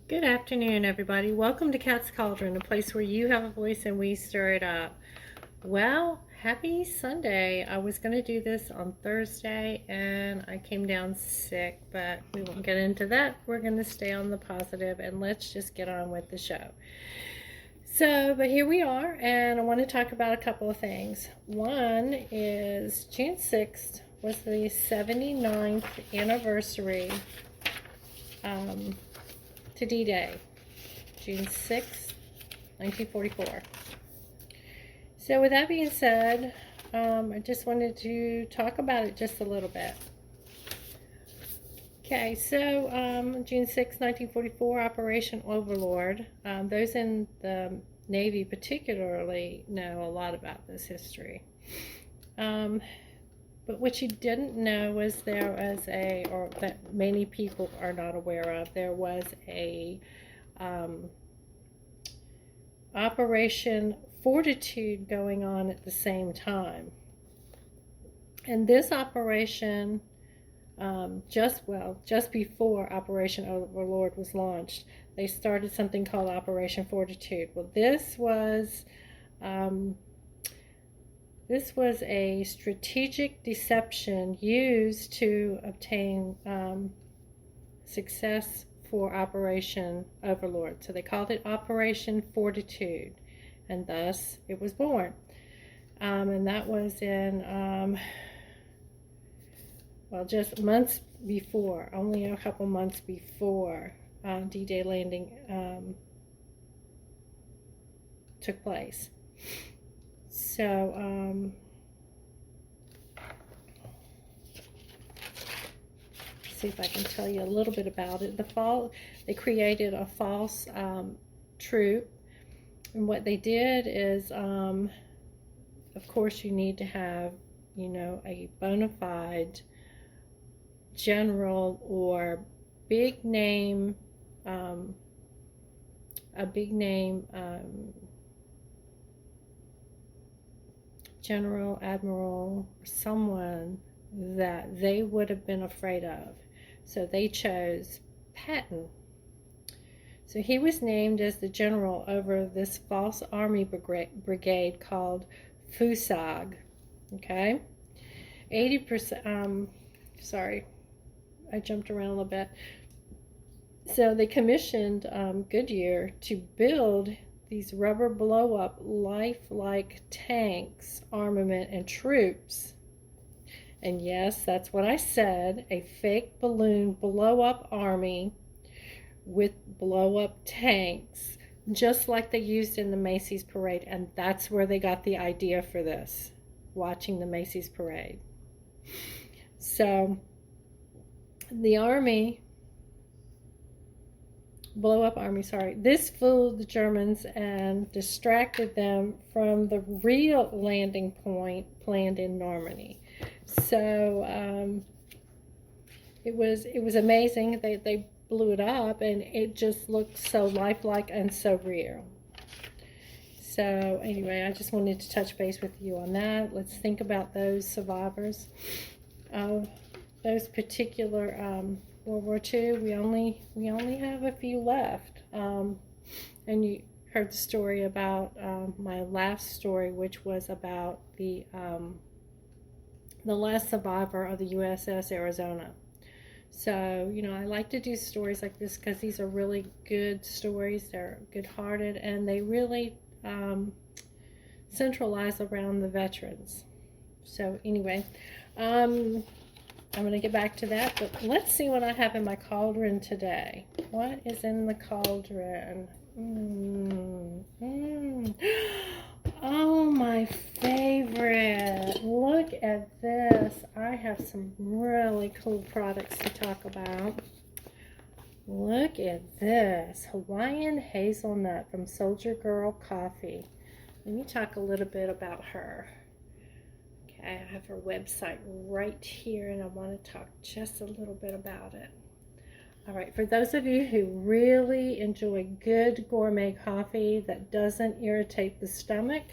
Good afternoon, everybody. Welcome to Cat's Cauldron, a place where you have a voice and we stir it up. Well, happy Sunday. I was going to do this on Thursday and I came down sick, but we won't get into that. We're going to stay on the positive and let's just get on with the show. But here we are, and I want to talk about a couple of things. One is June 6th was the 79th anniversary to D-Day, June 6th, 1944. So with that being said, I just wanted to talk about it just a little bit. Okay, so June 6, 1944, Operation Overlord. Those in the Navy particularly know a lot about this history. But what you didn't know was there was or that many people are not aware of, there was a Operation Fortitude going on at the same time. And this operation, just before Operation Overlord was launched, they started something called Operation Fortitude. Well, this was a strategic deception used to obtain success for Operation Overlord. So they called it Operation Fortitude, and thus it was born. And that was in, just months before, only a couple months before D-Day landing took place. So, see if I can tell you a little bit about it. They created a false troop, and what they did is, of course, you need to have, a bona fide general or big name, general, admiral, or someone that they would have been afraid of. So they chose Patton. So he was named as the general over this false army brigade called FUSAG. Okay? 80%, sorry, I jumped around a little bit. So they commissioned Goodyear to build these rubber blow-up, lifelike tanks, armament, and troops. And yes, that's what I said, a fake balloon blow-up army with blow-up tanks, just like they used in the Macy's parade. And that's where they got the idea for this, watching the Macy's parade. So the blow-up army, this fooled the Germans and distracted them from the real landing point planned in Normandy. So it was amazing. They blew it up, and it just looked so lifelike and so real. So anyway, I just wanted to touch base with you on that. Let's think about those survivors of those particular World War II. We only have a few left, and you heard the story about my last story, which was about the last survivor of the USS Arizona. So I like to do stories like this because these are really good stories. They're good-hearted, and they really centralize around the veterans. So anyway, I'm going to get back to that, but let's see what I have in my cauldron today. What is in the cauldron? Oh, my favorite. Look at this. I have some really cool products to talk about. Look at this. Hawaiian hazelnut from Soldier Girl Coffee. Let me talk a little bit about her. I have her website right here, and I want to talk just a little bit about it. All right, for those of you who really enjoy good gourmet coffee that doesn't irritate the stomach,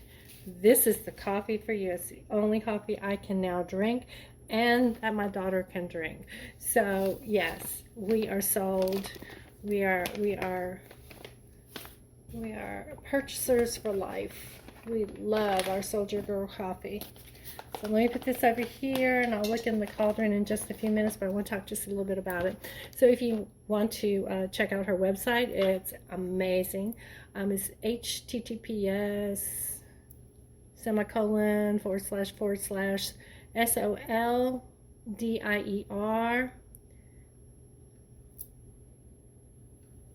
this is the coffee for you. It's the only coffee I can now drink and that my daughter can drink. So yes, we are sold. We are purchasers for life. We love our Soldier Girl coffee. So let me put this over here, and I'll look in the cauldron in just a few minutes, but I want to talk just a little bit about it. So if you want to check out her website, it's amazing. It's https://soldier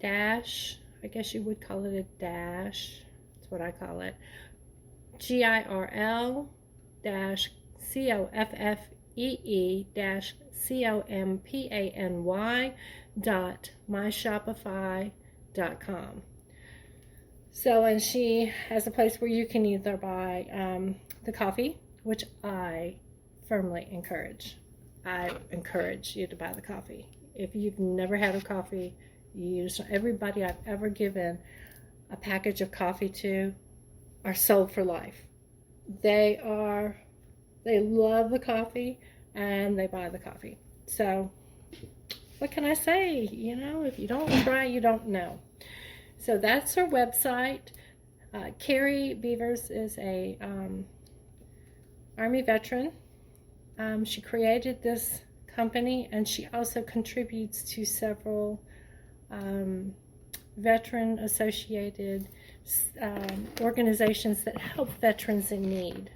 dash, I guess you would call it a dash, that's what I call it, GIRL dash COFFEE dash COMPANY dot myshopify.com. So, and she has a place where you can either buy the coffee, which I firmly encourage. I encourage you to buy the coffee. If you've never had a coffee, everybody I've ever given a package of coffee to are sold for life. They love the coffee and they buy the coffee. So what can I say? You know, if you don't try, you don't know. So that's her website. Carrie Beavers is a Army veteran. She created this company, and she also contributes to several veteran associated organizations that help veterans in need.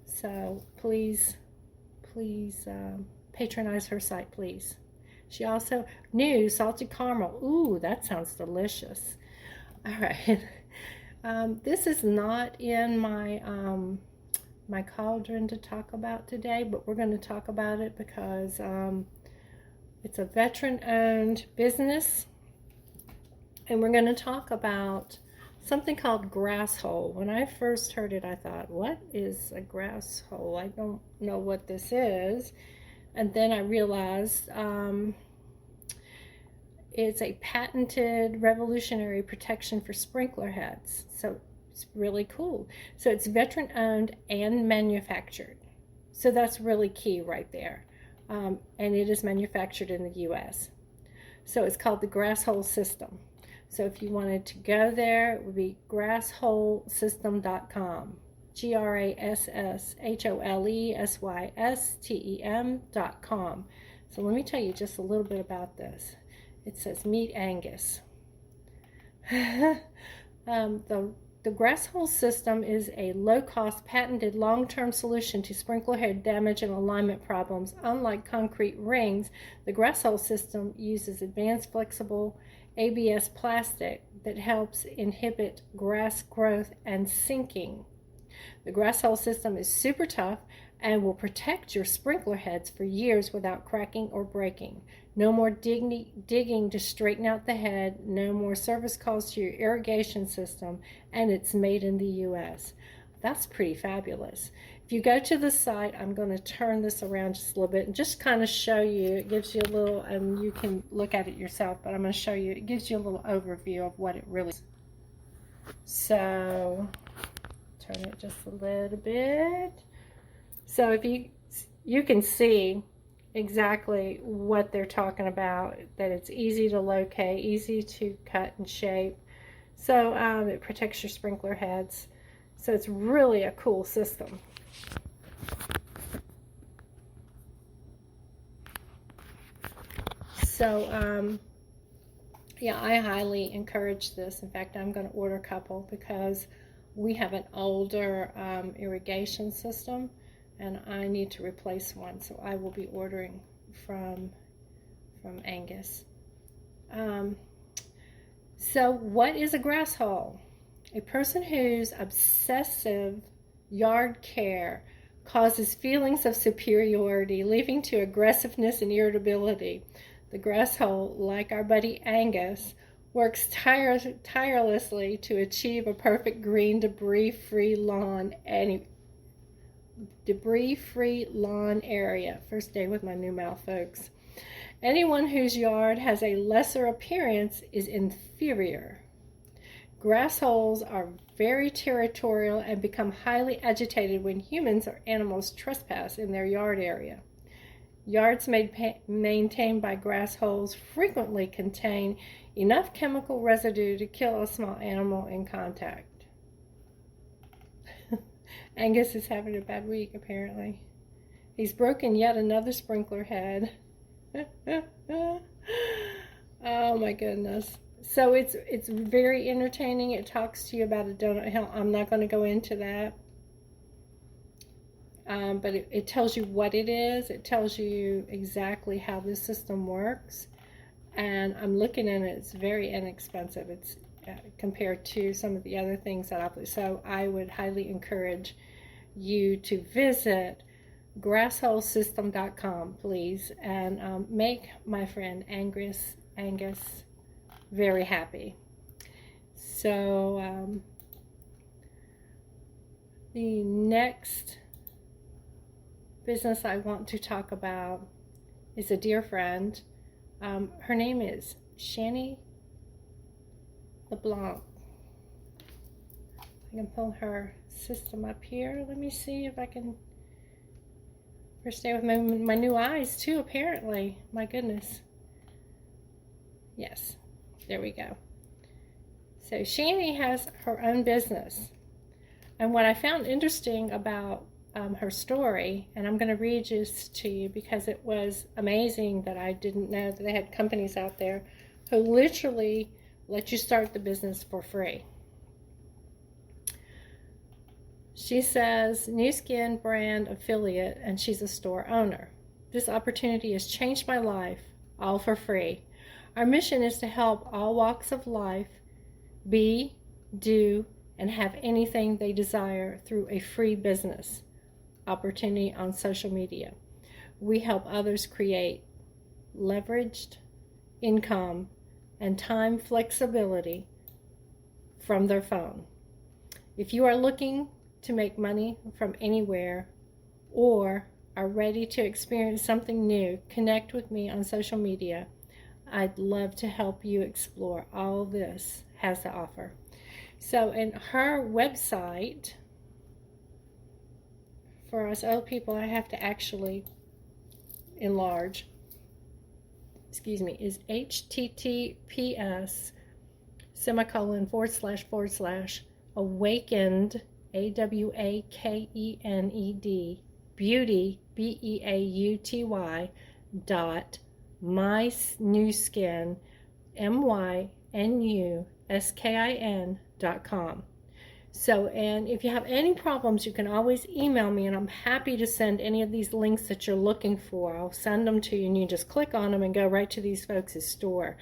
So please patronize her site, please. She also salted caramel. Ooh, that sounds delicious. All right. This is not in my my cauldron to talk about today, but we're going to talk about it because it's a veteran-owned business, and we're going to talk about something called grass hole. When I first heard it, I thought, what is a grass hole? I don't know what this is. And then I realized it's a patented revolutionary protection for sprinkler heads. So it's really cool. So it's veteran-owned and manufactured. So that's really key right there. And it is manufactured in the U.S. So it's called the Grass Hole System. So if you wanted to go there, it would be grassholesystem.com. GRASSHOLESYSTEM.com. So let me tell you just a little bit about this. It says Meet Angus. The grass hole system is a low-cost, patented, long-term solution to sprinkler head damage and alignment problems. Unlike concrete rings, the grass hole system uses advanced flexible ABS plastic that helps inhibit grass growth and sinking. The grass hole system is super tough and will protect your sprinkler heads for years without cracking or breaking. No more digging to straighten out the head, no more service calls to your irrigation system, and it's made in the U.S. That's pretty fabulous. If you go to the site, I'm going to turn this around just a little bit and just kind of show you. It gives you a little, and you can look at it yourself, but I'm going to show you. It gives you a little overview of what it really is. So, turn it just a little bit. So if you can see exactly what they're talking about, that it's easy to locate, easy to cut and shape. So it protects your sprinkler heads. So it's really a cool system. So yeah, I highly encourage this. In fact, I'm going to order a couple because we have an older irrigation system, and I need to replace one, so I will be ordering from Angus. So what is a grass hole? A person whose obsessive yard care causes feelings of superiority, leading to aggressiveness and irritability. The grass hole, like our buddy Angus, works tirelessly to achieve a perfect green, debris-free lawn area. First day with my new mouth, folks. Anyone whose yard has a lesser appearance is inferior. Grass holes are very territorial and become highly agitated when humans or animals trespass in their yard area. Yards maintained by grass holes frequently contain enough chemical residue to kill a small animal in contact. Angus is having a bad week, apparently. He's broken yet another sprinkler head. Oh my goodness. So it's very entertaining. It talks to you about a donut hill. I'm not going to go into that. But it tells you what it is. It tells you exactly how this system works. And I'm looking at it. It's very inexpensive. It's compared to some of the other things that I've. So I would highly encourage you to visit grassholesystem.com, please, and make my friend Angus very happy. So the next business I want to talk about is a dear friend. Her name is Shani LeBlanc. I can pull her system up here. Let me see if I can first day with my new eyes too, apparently. My goodness. Yes, there we go. So Shani has her own business. And what I found interesting about her story, and I'm going to read this to you because it was amazing that I didn't know that they had companies out there who literally let you start the business for free. She says, New Skin brand affiliate, and she's a store owner. This opportunity has changed my life, all for free. Our mission is to help all walks of life be, do, and have anything they desire through a free business opportunity on social media. We help others create leveraged income and time flexibility from their phone. If you are looking to make money from anywhere or are ready to experience something new, connect with me on social media. I'd love to help you explore all this has to offer. So in her website, for us old people, I have to actually enlarge, is https://awakened, AWAKENED, beauty, BEAUTY, mynewskin, mynuskin.com. So, and if you have any problems, you can always email me, and I'm happy to send any of these links that you're looking for. I'll send them to you, and you just click on them and go right to these folks' store.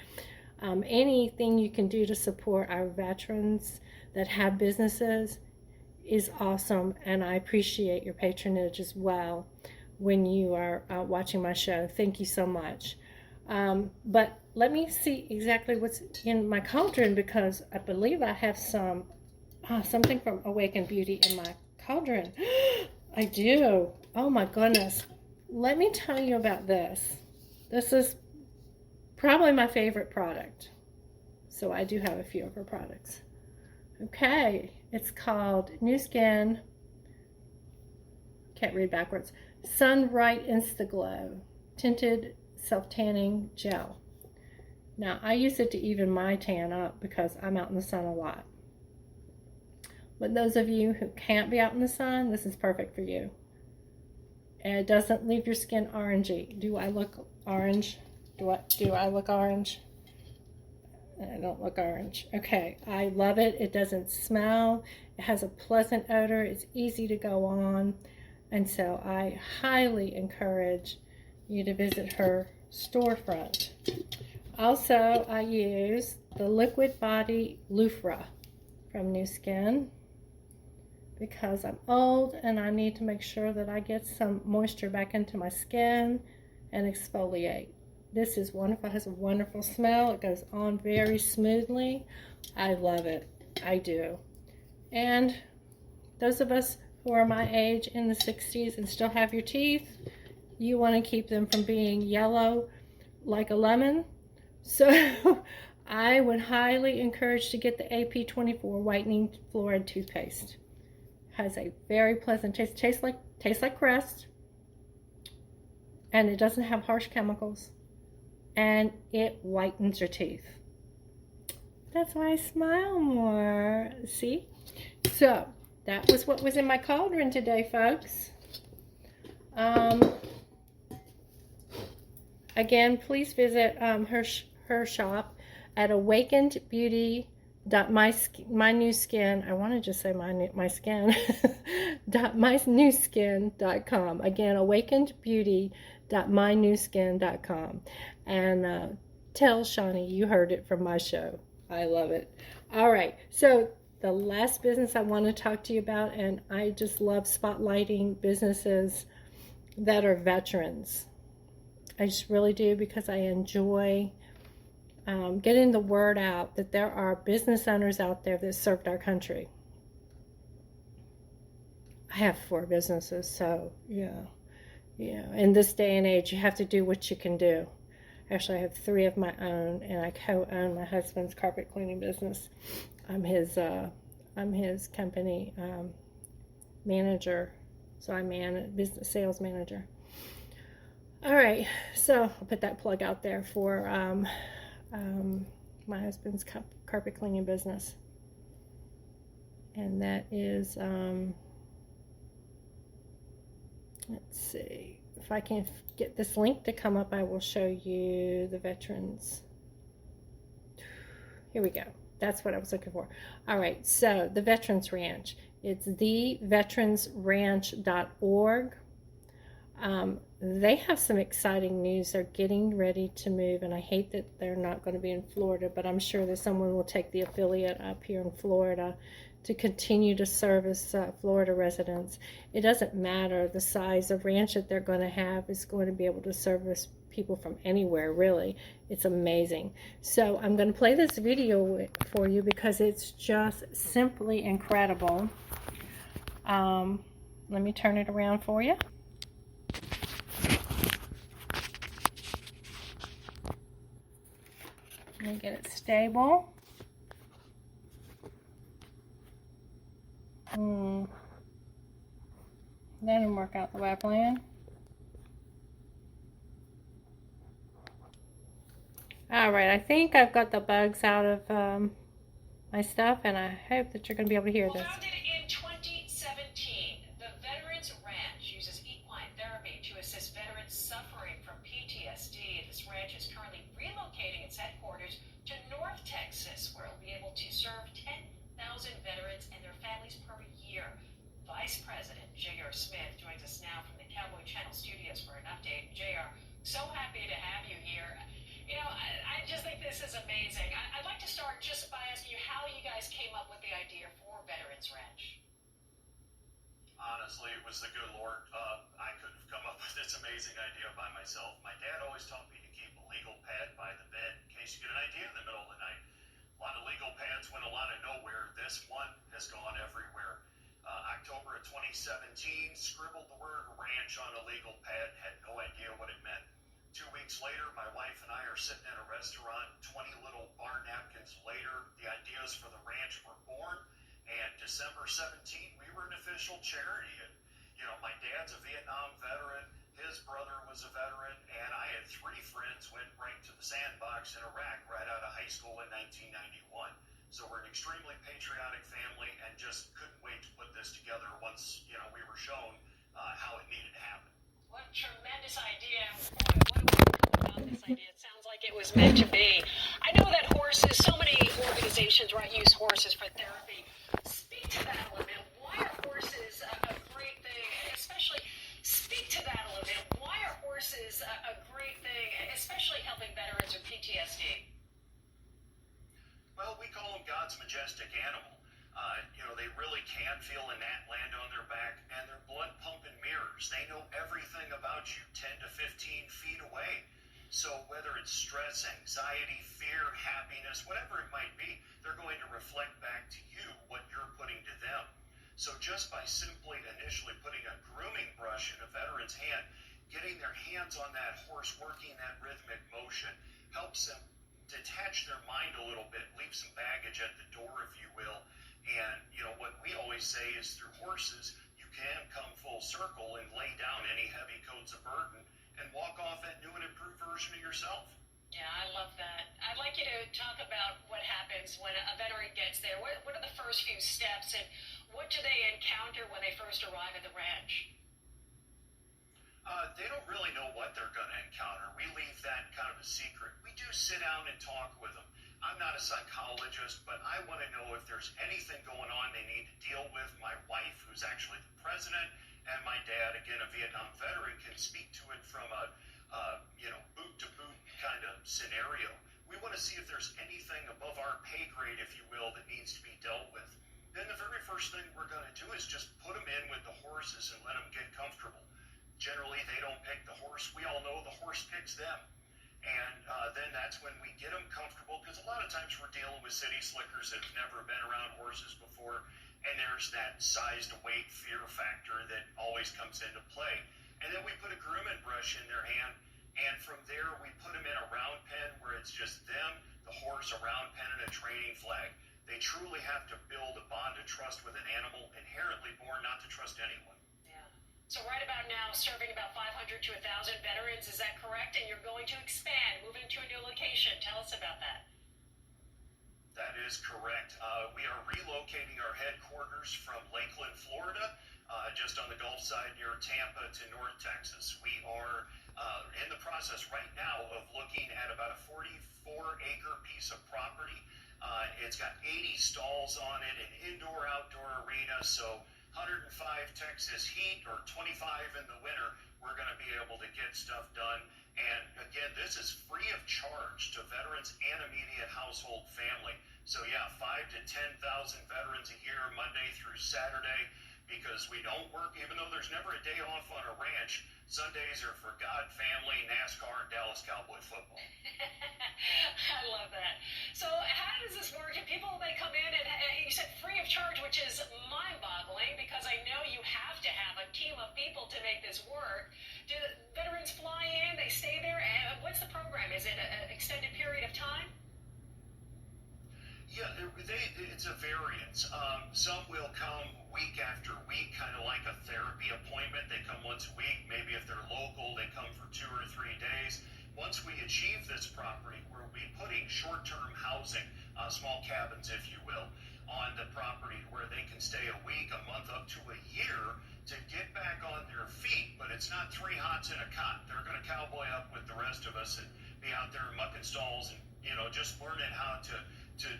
Anything you can do to support our veterans that have businesses is awesome, and I appreciate your patronage as well when you are watching my show. Thank you so much. But let me see exactly what's in my cauldron, because I believe I have something from Awakened Beauty in my cauldron. I do. Oh my goodness. Let me tell you about this. This is probably my favorite product. So I do have a few of her products. Okay. It's called New Skin. Can't read backwards. Sunbright Instaglow Tinted Self-Tanning Gel. Now, I use it to even my tan up because I'm out in the sun a lot. But those of you who can't be out in the sun, this is perfect for you. And it doesn't leave your skin orangey. Do I look orange? Do I look orange? I don't look orange. Okay, I love it. It doesn't smell. It has a pleasant odor. It's easy to go on. And so I highly encourage you to visit her storefront. Also, I use the Liquid Body Loofah from New Skin because I'm old and I need to make sure that I get some moisture back into my skin and exfoliate. This is wonderful. It has a wonderful smell. It goes on very smoothly. I love it. I do. And those of us who are my age in the 60s and still have your teeth, you want to keep them from being yellow like a lemon. So I would highly encourage to get the AP24 Whitening Fluoride Toothpaste. Has a very pleasant taste. Tastes like crest. and it doesn't have harsh chemicals, and it whitens your teeth. That's why I smile more. See? So, that was what was in my cauldron today, folks. Again, please visit her shop at Awakened Beauty. My new skin. I want to just say my skin. mynewskin.com. Again, awakenedbeauty.mynewskin.com. And tell Shawnee you heard it from my show. I love it. All right. So the last business I want to talk to you about, and I just love spotlighting businesses that are veterans. I just really do, because I enjoy getting the word out that there are business owners out there that served our country. I have 4 businesses, so yeah. In this day and age, you have to do what you can do. Actually, I have 3 of my own, and I co-own my husband's carpet cleaning business. I'm his company manager, so I'm business sales manager. All right, so I'll put that plug out there for my husband's carpet cleaning business, and that is let's see if I can get this link to come up. I will show you the veterans. Here we go. That's what I was looking for. All right, so the Veterans Ranch. It's theveteransranch.org. They have some exciting news. They're getting ready to move, and I hate that they're not going to be in Florida, but I'm sure that someone will take the affiliate up here in Florida to continue to service Florida residents. It doesn't matter the size of ranch that they're going to have. It's going to be able to service people from anywhere, really. It's amazing. So I'm going to play this video for you because it's just simply incredible. Let me turn it around for you. Let me get it stable. That didn't work out the way I planned. Alright, I think I've got the bugs out of my stuff, and I hope that you're going to be able to hear this. Founded in 2017, the Veterans Ranch uses equine therapy to assist veterans suffering from PTSD. This ranch is currently relocating its headquarters to North Texas, where it'll be able to serve 10,000 veterans and their families per year. Vice President J.R. Smith joins us now from the Cowboy Channel studios for an update. J.R., so happy to have you here. You know, I just think this is amazing. I'd like to start just by asking you how you guys came up with the idea for Veterans Ranch. Honestly, it was the good Lord. I couldn't have come up with this amazing idea by myself. My dad always taught me to keep a legal pad by the bed in case you get an idea in the middle of the night. A lot of legal pads went a lot of nowhere. This one has gone everywhere. October of 2017, scribbled the word ranch on a legal pad, had no idea what it meant. 2 weeks later, my wife and I are sitting in a restaurant. 20 little bar napkins later, the ideas for the ranch were born. And December 17, we were an official charity. And, you know, my dad's a Vietnam veteran. His brother was a veteran. And I had 3 friends went right to the sandbox in Iraq right out of high school in 1991. So we're an extremely patriotic family and just couldn't wait to put this together once, you know, we were shown how it needed to happen. What a tremendous idea. Boy, what do we know about this idea? It sounds like it was meant to be. I know that horses, so many organizations, right, use horses for therapy. Speak to that a little bit. Why are horses a great thing? Especially, speak to that a little bit. Why are horses a great thing, especially helping veterans with PTSD? Well, we call them God's majestic animal. You know, they really can feel a gnat land on their back, and they're blood pumping mirrors. They know everything about you 10 to 15 feet away. So whether it's stress, anxiety, fear, happiness, whatever it might be, they're going to reflect back to you what you're putting to them. So just by simply initially putting a grooming brush in a veteran's hand, getting their hands on that horse, working that rhythmic motion, helps them detach their mind a little bit, leave some baggage at the door, if you will. And, you know, what we always say is through horses, you can come full circle and lay down any heavy coats of burden and walk off that new and improved version of yourself. Yeah, I love that. I'd like you to talk about what happens when a veteran gets there. What are the first few steps, and what do they encounter when they first arrive at the ranch? They don't really know what they're going to encounter. We leave that kind of a secret. We do sit down and talk with them. I'm not a psychologist, but I want to know if there's anything going on they need to deal with. My wife, who's actually the president, and my dad, again, a Vietnam veteran, can speak to it from a boot-to-boot kind of scenario. We want to see if there's anything above our pay grade, if you will, that needs to be dealt with. Then the very first thing we're going to do is just put them in with the horses and let them get comfortable. Generally, they don't pick the horse. We all know the horse picks them. And then that's when we get them comfortable, because a lot of times we're dealing with city slickers that have never been around horses before, and there's that size to weight fear factor that always comes into play. And then we put a grooming brush in their hand, and from there we put them in a round pen where it's just them, the horse, a round pen, and a training flag. They truly have to build a bond of trust with an animal, inherently born not to trust anyone. So right about now, serving about 500 to 1,000 veterans, is that correct? And you're going to expand, moving to a new location. Tell us about that. That is correct. We are relocating our headquarters from Lakeland, Florida, just on the Gulf side near Tampa, to North Texas. We are in the process right now of looking at about a 44-acre piece of property. It's got 80 stalls on it, an indoor-outdoor arena, so 105 Texas heat or 25 in the winter, we're going to be able to get stuff done. And again, this is free of charge to veterans and immediate household family. So yeah, 5 to 10,000 veterans a year, Monday through Saturday, because we don't work, even though there's never a day off on a ranch. Sundays are for God, family, NASCAR, and Dallas Cowboy football. I love that. So how does this work? And people, they come in and you said free of charge, which is mind-boggling, because I know you have to have a team of people to make this work. Do veterans fly in, they stay there? What's the program? Is it an extended period of time? Yeah, it's a variance. Some will come week after week, kind of like a therapy appointment. They come once a week. Maybe if they're local, they come for 2 or 3 days. Once we achieve this property, we'll be putting short-term housing, small cabins, if you will, on the property where they can stay a week, a month, up to a year to get back on their feet. But it's not 3 hots in a cot. They're going to cowboy up with the rest of us and be out there mucking stalls and, just learning how to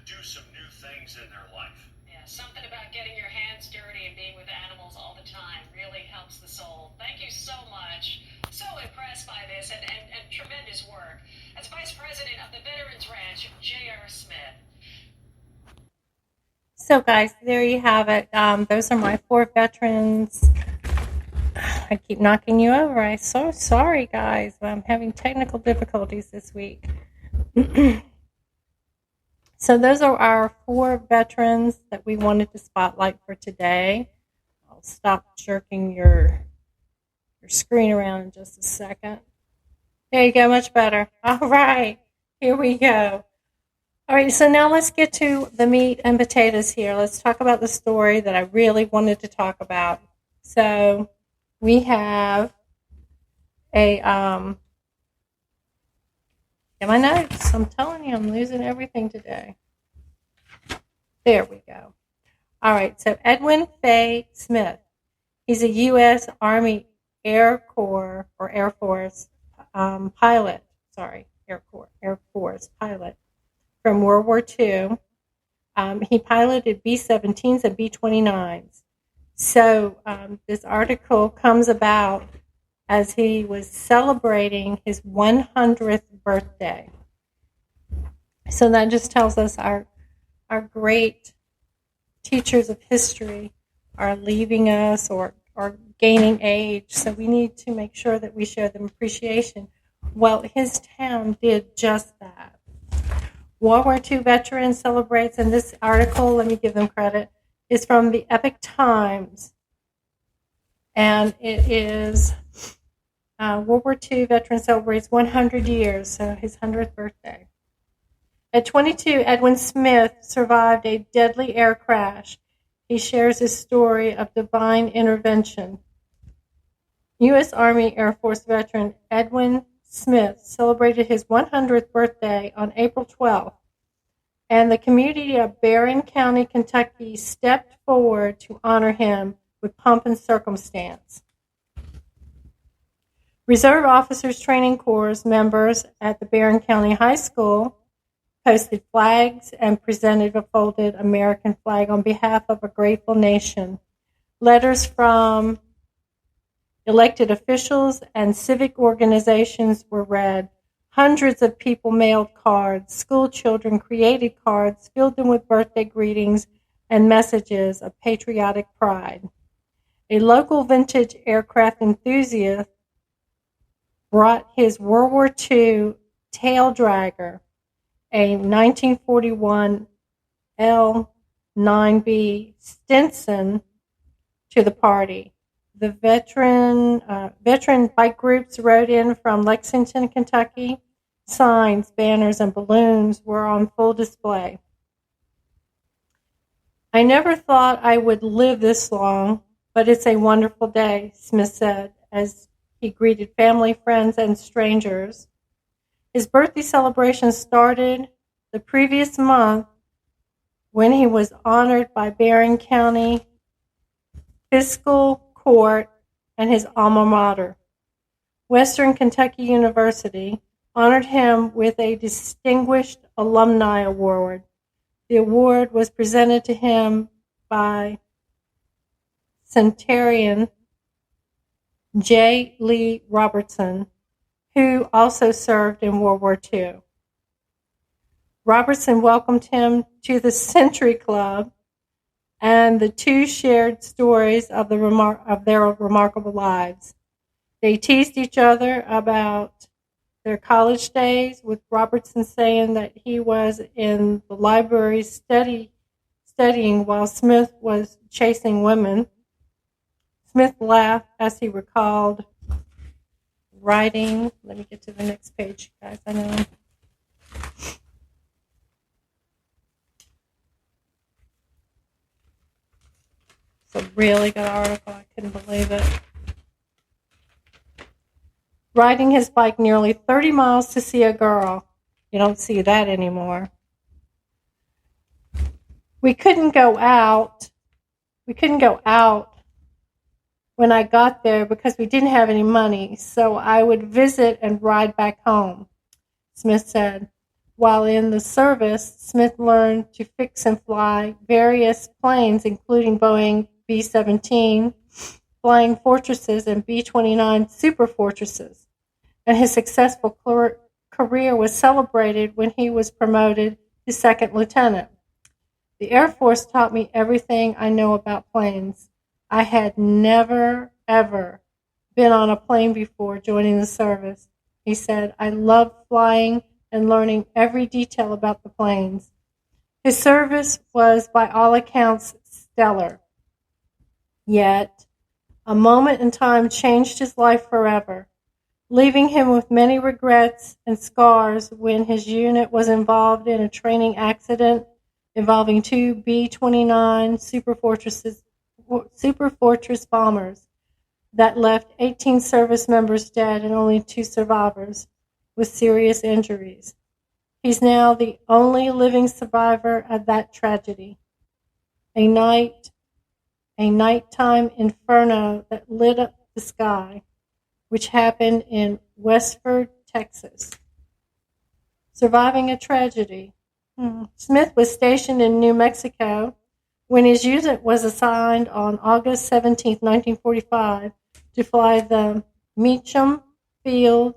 do some new things in their life. Yeah, something about getting your hands dirty and being with animals all the time really helps the soul. Thank you so much. So impressed by this and tremendous work. As Vice President of the Veterans Ranch, J.R. Smith. So guys, there you have it. Those are my 4 veterans. I keep knocking you over. I'm so sorry, guys. I'm having technical difficulties this week. So those are our 4 veterans that we wanted to spotlight for today. I'll stop jerking your screen around in just a second. There you go, much better. All right, here we go. All right, so now let's get to the meat and potatoes here. Let's talk about the story that I really wanted to talk about. So we have get my notes. I'm telling you, I'm losing everything today. There we go. All right, so Edwin Fay Smith. He's a U.S. Army Air Corps or Air Force pilot. Sorry, Air Force pilot from World War II. He piloted B-17s and B-29s. So this article comes about as he was celebrating his 100th birthday. So that just tells us our great teachers of history are leaving us or gaining age. So we need to make sure that we show them appreciation. Well, his town did just that. World War II veteran celebrates, and this article, let me give them credit, is from the Epic Times. And it is World War II veteran celebrates 100 years, so his 100th birthday. At 22, Edwin Smith survived a deadly air crash. He shares his story of divine intervention. U.S. Army Air Force veteran Edwin Smith celebrated his 100th birthday on April 12th, and the community of Barron County, Kentucky stepped forward to honor him with pomp and circumstance. Reserve Officers Training Corps members at the Barron County High School posted flags and presented a folded American flag on behalf of a grateful nation. Letters from elected officials and civic organizations were read. Hundreds of people mailed cards. School children created cards, filled them with birthday greetings and messages of patriotic pride. A local vintage aircraft enthusiast brought his World War II tail dragger, a 1941 L-9B Stinson, to the party. The veteran bike groups rode in from Lexington, Kentucky. Signs, banners, and balloons were on full display. I never thought I would live this long, but it's a wonderful day, Smith said as he greeted family, friends, and strangers. His birthday celebration started the previous month when he was honored by Barron County Fiscal Court and his alma mater. Western Kentucky University honored him with a Distinguished Alumni Award. The award was presented to him by Centenarian J. Lee Robertson, who also served in World War II. Robertson welcomed him to the Century Club, and the two shared stories of their remarkable lives. They teased each other about their college days, with Robertson saying that he was in the library studying while Smith was chasing women. Smith laughed as he recalled writing. Let me get to the next page, guys. I know. It's a really good article. I couldn't believe it. Riding his bike nearly 30 miles to see a girl. You don't see that anymore. We couldn't go out when I got there because we didn't have any money, so I would visit and ride back home, Smith said. While in the service, Smith learned to fix and fly various planes, including Boeing B-17, Flying Fortresses, and B-29 Super Fortresses. And his successful career was celebrated when he was promoted to second lieutenant. The Air Force taught me everything I know about planes. I had never, ever been on a plane before joining the service. He said, I loved flying and learning every detail about the planes. His service was, by all accounts, stellar. Yet, a moment in time changed his life forever, leaving him with many regrets and scars when his unit was involved in a training accident involving two B-29 Super Fortress bombers that left 18 service members dead and only 2 survivors with serious injuries. He's now the only living survivor of that tragedy. A nighttime inferno that lit up the sky, which happened in Westford, Texas. Surviving a tragedy. Smith was stationed in New Mexico when his unit was assigned on August 17, 1945, to fly the Meacham Field,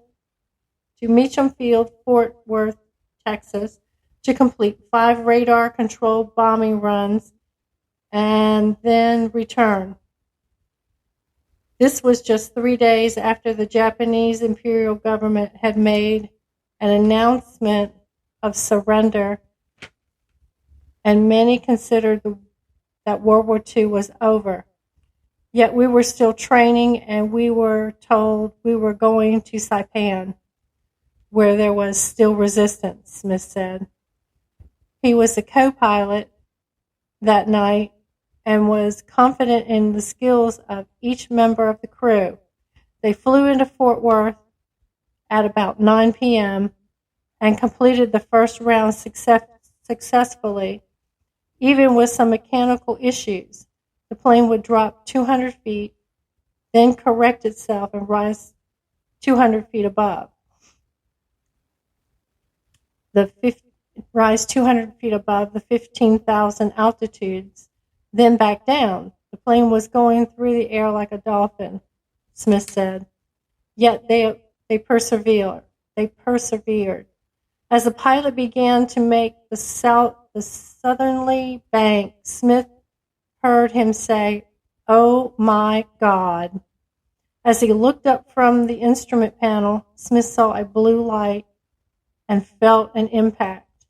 Fort Worth, Texas, to complete 5 radar-controlled bombing runs and then return. This was just 3 days after the Japanese imperial government had made an announcement of surrender, and many considered that World War II was over. Yet we were still training, and we were told we were going to Saipan, where there was still resistance, Smith said. He was a co-pilot that night and was confident in the skills of each member of the crew. They flew into Fort Worth at about 9 p.m. and completed the first round successfully, even with some mechanical issues. The plane would drop 200 feet, then correct itself and rise 200 feet above. Rise 200 feet above the 15,000 altitudes, then back down. The plane was going through the air like a dolphin, Smith said. Yet they persevered. As the pilot began to make the southerly bank, Smith heard him say, "Oh my God." As he looked up from the instrument panel, Smith saw a blue light and felt an impact.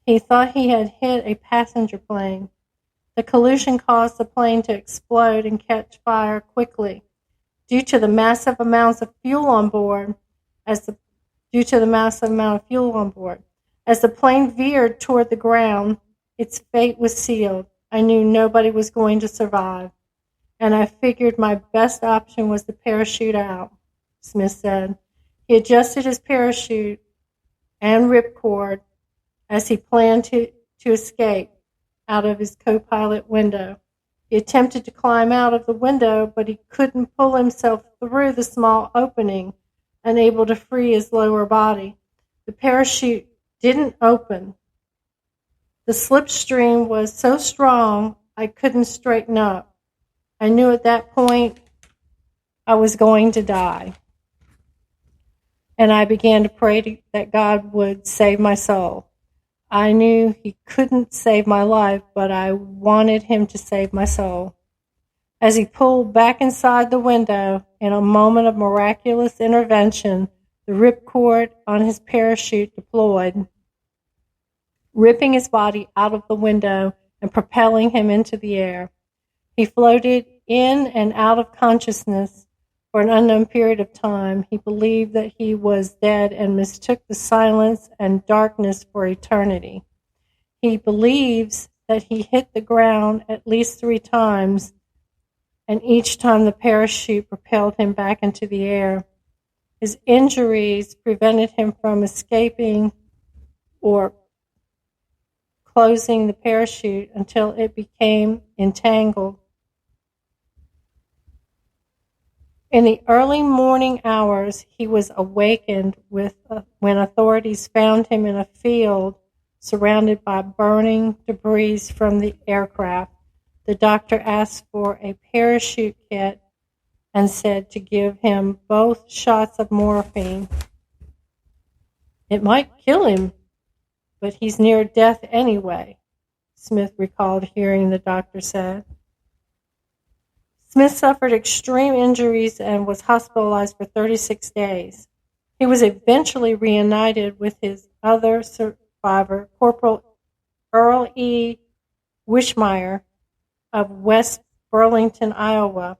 He thought he had hit a passenger plane. The collision caused the plane to explode and catch fire quickly due to the massive amounts of fuel on board. As the plane veered toward the ground, its fate was sealed. I knew nobody was going to survive, and I figured my best option was to parachute out, Smith said. He adjusted his parachute and ripcord as he planned to escape out of his co-pilot window. He attempted to climb out of the window, but he couldn't pull himself through the small opening, unable to free his lower body. The parachute didn't open. The slipstream was so strong I couldn't straighten up. I knew at that point I was going to die. And I began to pray that God would save my soul. I knew he couldn't save my life, but I wanted him to save my soul. As he pulled back inside the window, in a moment of miraculous intervention, the ripcord on his parachute deployed, ripping his body out of the window and propelling him into the air. He floated in and out of consciousness for an unknown period of time. He believed that he was dead and mistook the silence and darkness for eternity. He believes that he hit the ground at least 3 times, and each time the parachute propelled him back into the air. His injuries prevented him from escaping or closing the parachute until it became entangled. In the early morning hours, he was awakened when authorities found him in a field surrounded by burning debris from the aircraft. The doctor asked for a parachute kit and said to give him both shots of morphine. It might kill him, but he's near death anyway, Smith recalled hearing the doctor say. Smith suffered extreme injuries and was hospitalized for 36 days. He was eventually reunited with his other survivor, Corporal Earl E. Wishmeyer of West Burlington, Iowa.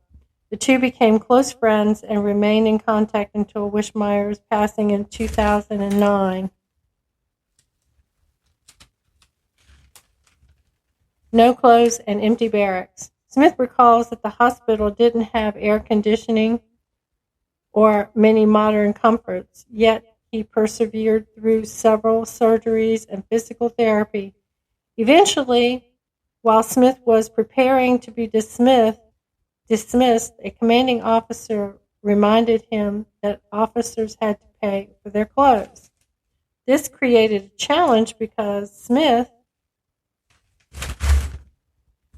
The two became close friends and remained in contact until Wishmeyer's passing in 2009. No clothes and empty barracks. Smith recalls that the hospital didn't have air conditioning or many modern comforts, yet he persevered through several surgeries and physical therapy. Eventually, while Smith was preparing to be dismissed, a commanding officer reminded him that officers had to pay for their clothes. This created a challenge because Smith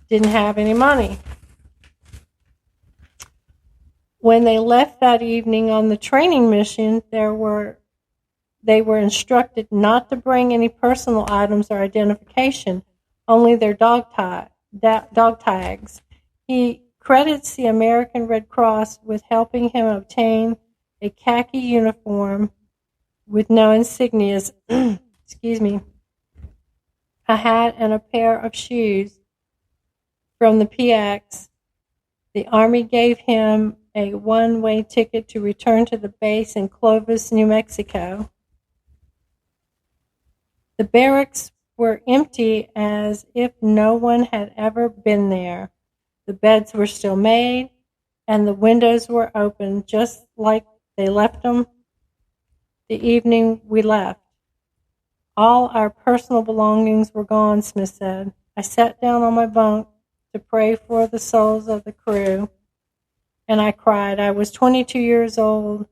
didn't have any money. When they left that evening on the training mission, they were instructed not to bring any personal items or identification, only their dog tags. He credits the American Red Cross with helping him obtain a khaki uniform with no insignias, a hat and a pair of shoes. From the PX, the Army gave him a one-way ticket to return to the base in Clovis, New Mexico. The barracks were empty as if no one had ever been there. The beds were still made, and the windows were open just like they left them the evening we left. All our personal belongings were gone, Smith said. I sat down on my bunk to pray for the souls of the crew, and I cried. I was 22 years old,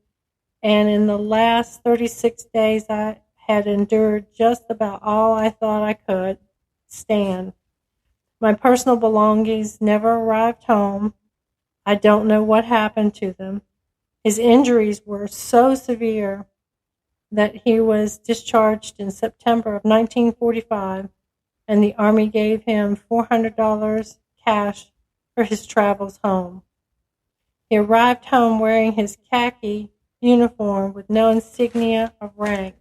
and in the last 36 days I had endured just about all I thought I could stand. My personal belongings never arrived home. I don't know what happened to them. His injuries were so severe that he was discharged in September of 1945, and the Army gave him $400 cash for his travels home. He arrived home wearing his khaki uniform with no insignia of rank,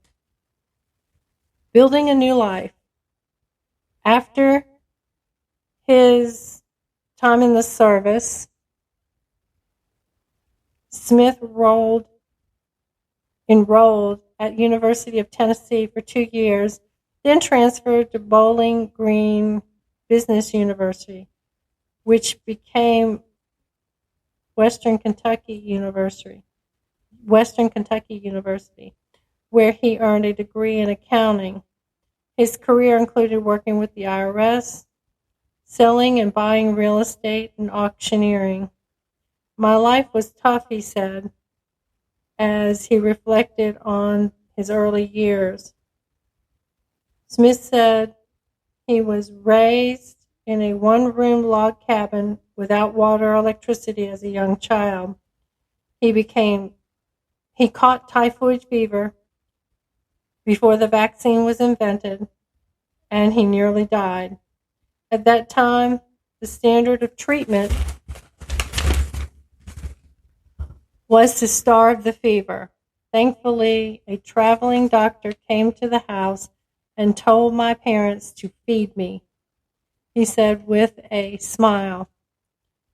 building a new life. After his time in the service, Smith enrolled at University of Tennessee for 2 years, then transferred to Bowling Green Business University, which became Western Kentucky University, where he earned a degree in accounting. His career included working with the IRS, selling and buying real estate, and auctioneering. My life was tough, he said, as he reflected on his early years. Smith said he was raised in a one-room log cabin without water or electricity as a young child. He caught typhoid fever before the vaccine was invented, and he nearly died. At that time, the standard of treatment was to starve the fever. Thankfully, a traveling doctor came to the house and told my parents to feed me, he said with a smile.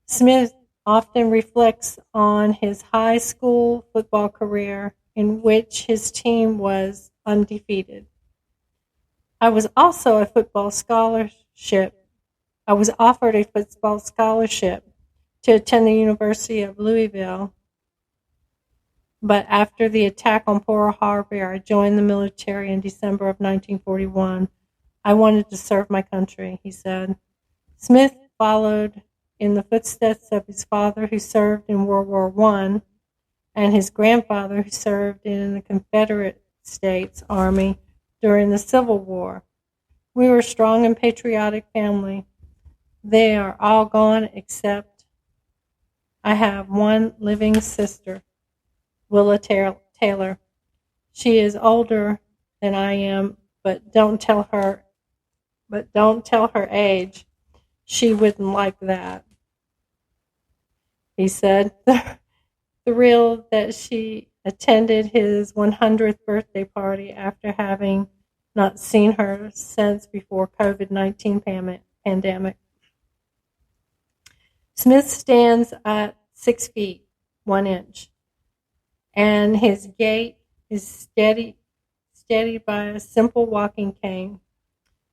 Smith often reflects on his high school football career, in which his team was undefeated. I was offered a football scholarship to attend the University of Louisville, but after the attack on Pearl Harbor, I joined the military in December of 1941. I wanted to serve my country, he said. Smith followed in the footsteps of his father, who served in World War I, and his grandfather, who served in the Confederate States Army during the Civil War. We were a strong and patriotic family. They are all gone except I have one living sister, Willa Taylor. She is older than I am, but don't tell her age. She wouldn't like that, he said, thrilled that she attended his 100th birthday party after having not seen her since before COVID-19 pandemic. Smith stands at 6 feet, 1 inch, and his gait is steadied by a simple walking cane.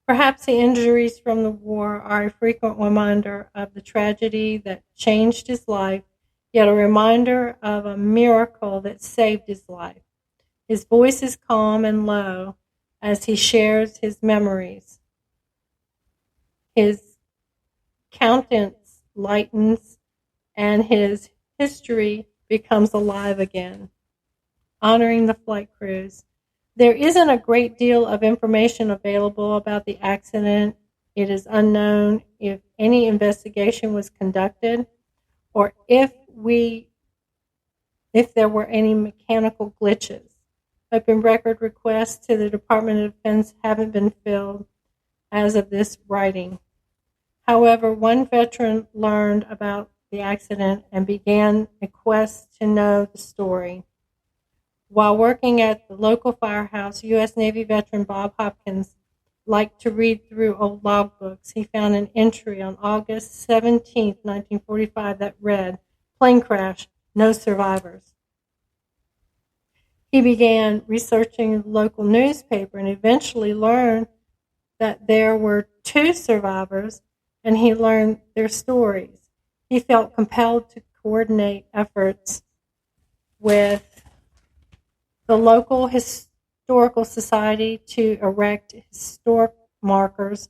Perhaps the injuries from the war are a frequent reminder of the tragedy that changed his life, yet a reminder of a miracle that saved his life. His voice is calm and low as he shares his memories. His countenance lightens and his history becomes alive again, honoring the flight crews. There isn't a great deal of information available about the accident. It is unknown if any investigation was conducted or if there were any mechanical glitches. Open record requests to the Department of Defense haven't been filled as of this writing. However, one veteran learned about the accident and began a quest to know the story. While working at the local firehouse, U.S. Navy veteran Bob Hopkins liked to read through old logbooks. He found an entry on August 17, 1945 that read, "Plane crash, no survivors." He began researching the local newspaper and eventually learned that there were 2 survivors, and he learned their stories. He felt compelled to coordinate efforts with the local historical society to erect historic markers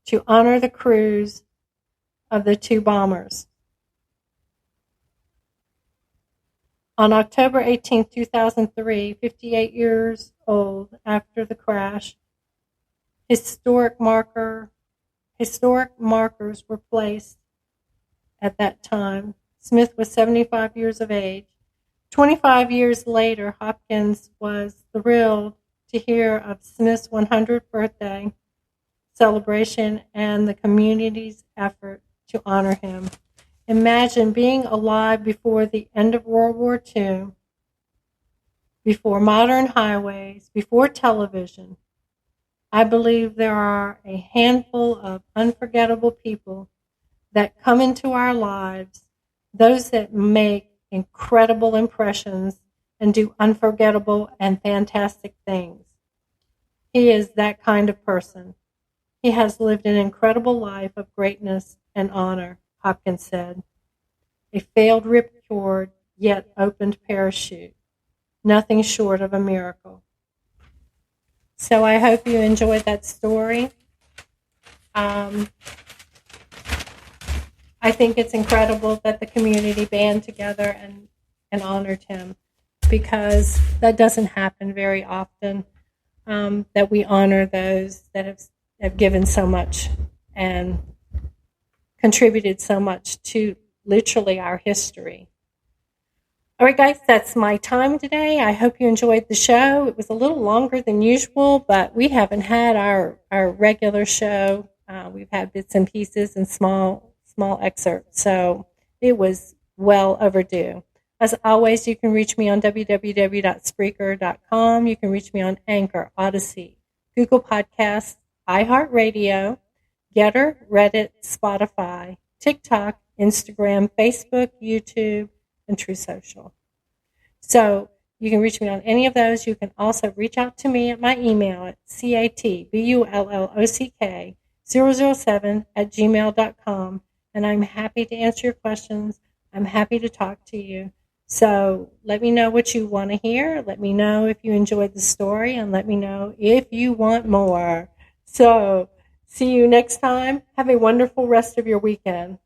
to honor the crews of the two bombers. On October 18, 2003, 58 years old after the crash, historic markers were placed at that time. Smith was 75 years of age. 25 years later, Hopkins was thrilled to hear of Smith's 100th birthday celebration and the community's effort to honor him. Imagine being alive before the end of World War II, before modern highways, before television. I believe there are a handful of unforgettable people that come into our lives, those that make incredible impressions and do unforgettable and fantastic things. He is that kind of person. He has lived an incredible life of greatness and honor, Hopkins said. A failed ripcord, yet opened parachute. Nothing short of a miracle. So I hope you enjoyed that story. I think it's incredible that the community band together and honored him, because that doesn't happen very often, that we honor those that have given so much and contributed so much to literally our history. All right, guys, that's my time today. I hope you enjoyed the show. It was a little longer than usual, but we haven't had our regular show. We've had bits and pieces and small excerpts, so it was well overdue. As always, you can reach me on www.spreaker.com. You can reach me on Anchor, Odyssey, Google Podcasts, iHeartRadio, Getter, Reddit, Spotify, TikTok, Instagram, Facebook, YouTube, and True Social. So you can reach me on any of those. You can also reach out to me at my email at catbullock007@gmail.com, and I'm happy to answer your questions. I'm happy to talk to you. So let me know what you want to hear. Let me know if you enjoyed the story, and let me know if you want more. So see you next time. Have a wonderful rest of your weekend.